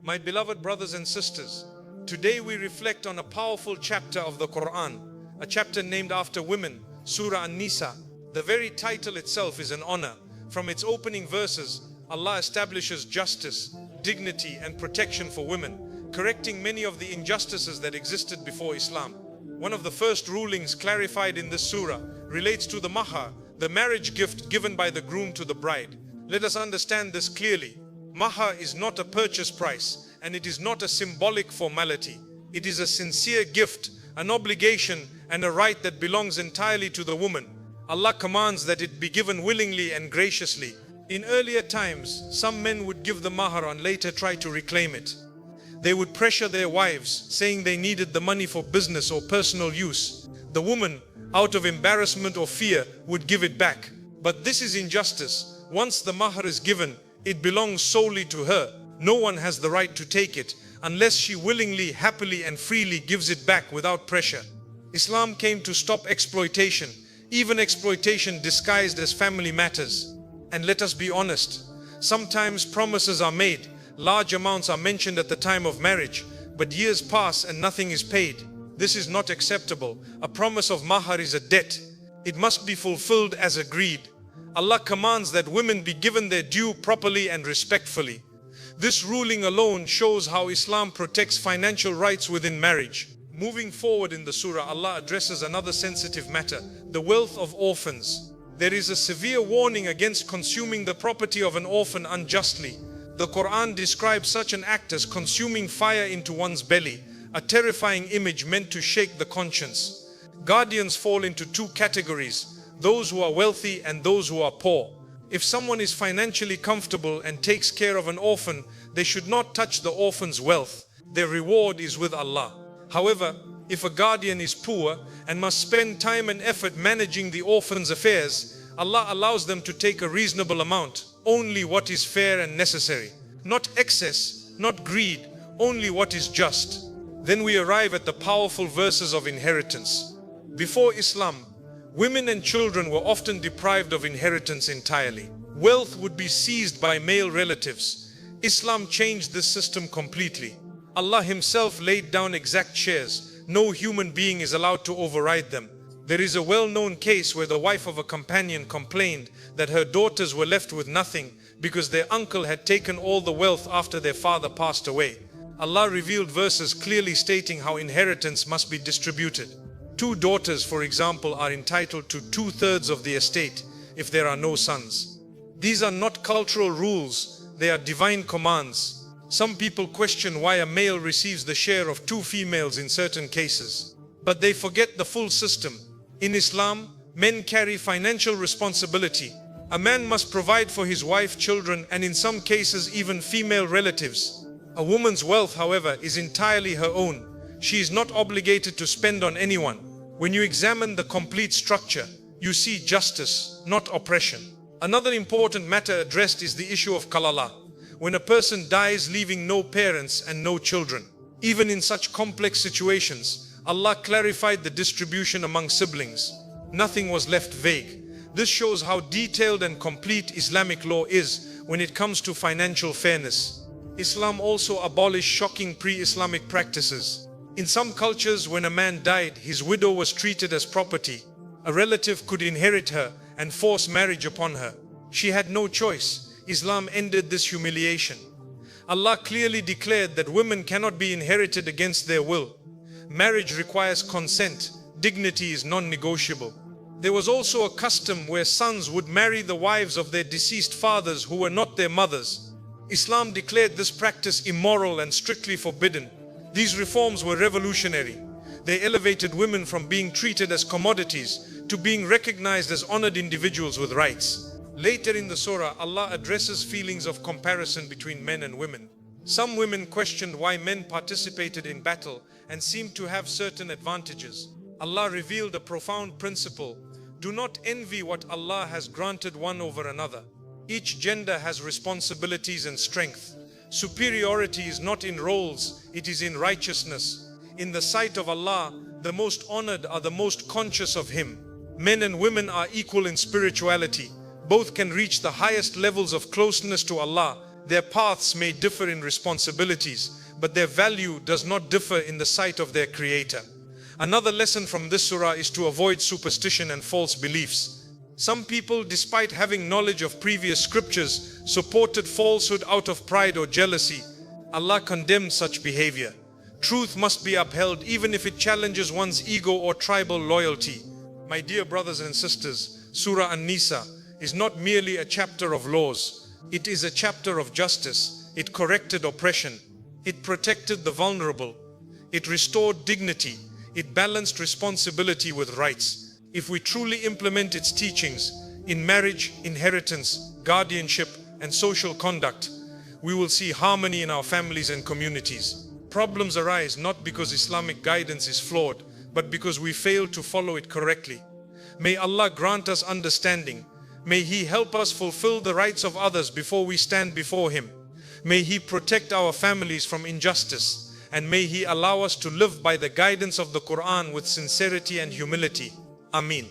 My beloved brothers and sisters, today we reflect on a powerful chapter of the Quran, a chapter named after women, Surah An-Nisa. The very title itself is an honor. From its opening verses, Allah establishes justice, dignity and protection for women, correcting many of the injustices that existed before Islam. One of the first rulings clarified in this surah relates to the Mahr, the marriage gift given by the groom to the bride. Let us understand this clearly. Mahr is not a purchase price, and it is not a symbolic formality. It is a sincere gift, an obligation and a right that belongs entirely to the woman. Allah commands that it be given willingly and graciously. In earlier times, some men would give the Mahr and later try to reclaim it. They would pressure their wives, saying they needed the money for business or personal use. The woman, out of embarrassment or fear, would give it back. But this is injustice. Once the Mahr is given, it belongs solely to her. No one has the right to take it, unless she willingly, happily and freely gives it back without pressure. Islam came to stop exploitation, even exploitation disguised as family matters. And let us be honest, sometimes promises are made, large amounts are mentioned at the time of marriage, but years pass and nothing is paid. This is not acceptable. A promise of Mahr is a debt. It must be fulfilled as agreed. Allah commands that women be given their due properly and respectfully. This ruling alone shows how Islam protects financial rights within marriage. Moving forward in the surah, Allah addresses another sensitive matter, the wealth of orphans. There is a severe warning against consuming the property of an orphan unjustly. The Quran describes such an act as consuming fire into one's belly, a terrifying image meant to shake the conscience. Guardians fall into two categories, those who are wealthy and those who are poor. If someone is financially comfortable and takes care of an orphan, they should not touch the orphan's wealth. Their reward is with Allah. However, if a guardian is poor and must spend time and effort managing the orphan's affairs, Allah allows them to take a reasonable amount, only what is fair and necessary. Not excess, not greed, only what is just. Then we arrive at the powerful verses of inheritance. Before Islam, women and children were often deprived of inheritance entirely. Wealth would be seized by male relatives. Islam changed this system completely. Allah Himself laid down exact shares. No human being is allowed to override them. There is a well-known case where the wife of a companion complained that her daughters were left with nothing because their uncle had taken all the wealth after their father passed away. Allah revealed verses clearly stating how inheritance must be distributed. Two daughters, for example, are entitled to 2/3 of the estate if there are no sons. These are not cultural rules, they are divine commands. Some people question why a male receives the share of two females in certain cases. But they forget the full system. In Islam, men carry financial responsibility. A man must provide for his wife, children, and in some cases even female relatives. A woman's wealth, however, is entirely her own. She is not obligated to spend on anyone. When you examine the complete structure, you see justice, not oppression. Another important matter addressed is the issue of kalala, when a person dies leaving no parents and no children. Even in such complex situations, Allah clarified the distribution among siblings. Nothing was left vague. This shows how detailed and complete Islamic law is when it comes to financial fairness. Islam also abolished shocking pre-Islamic practices. In some cultures, when a man died, his widow was treated as property. A relative could inherit her and force marriage upon her. She had no choice. Islam ended this humiliation. Allah clearly declared that women cannot be inherited against their will. Marriage requires consent. Dignity is non-negotiable. There was also a custom where sons would marry the wives of their deceased fathers who were not their mothers. Islam declared this practice immoral and strictly forbidden. These reforms were revolutionary. They elevated women from being treated as commodities to being recognized as honored individuals with rights. Later in the surah, Allah addresses feelings of comparison between men and women. Some women questioned why men participated in battle and seemed to have certain advantages. Allah revealed a profound principle. Do not envy what Allah has granted one over another. Each gender has responsibilities and strength. Superiority is not in roles, it is in righteousness. In the sight of Allah, the most honored are the most conscious of Him. Men and women are equal in spirituality. Both can reach the highest levels of closeness to Allah. Their paths may differ in responsibilities, but their value does not differ in the sight of their Creator. Another lesson from this surah is to avoid superstition and false beliefs. Some people, despite having knowledge of previous scriptures, supported falsehood out of pride or jealousy. Allah condemns such behavior. Truth must be upheld even if it challenges one's ego or tribal loyalty. My dear brothers and sisters, Surah An-Nisa is not merely a chapter of laws. It is a chapter of justice. It corrected oppression. It protected the vulnerable. It restored dignity. It balanced responsibility with rights. If we truly implement its teachings in marriage, inheritance, guardianship, and social conduct, we will see harmony in our families and communities. Problems arise not because Islamic guidance is flawed, but because we fail to follow it correctly. May Allah grant us understanding. May He help us fulfill the rights of others before we stand before Him. May He protect our families from injustice, and may He allow us to live by the guidance of the Quran with sincerity and humility. Ameen.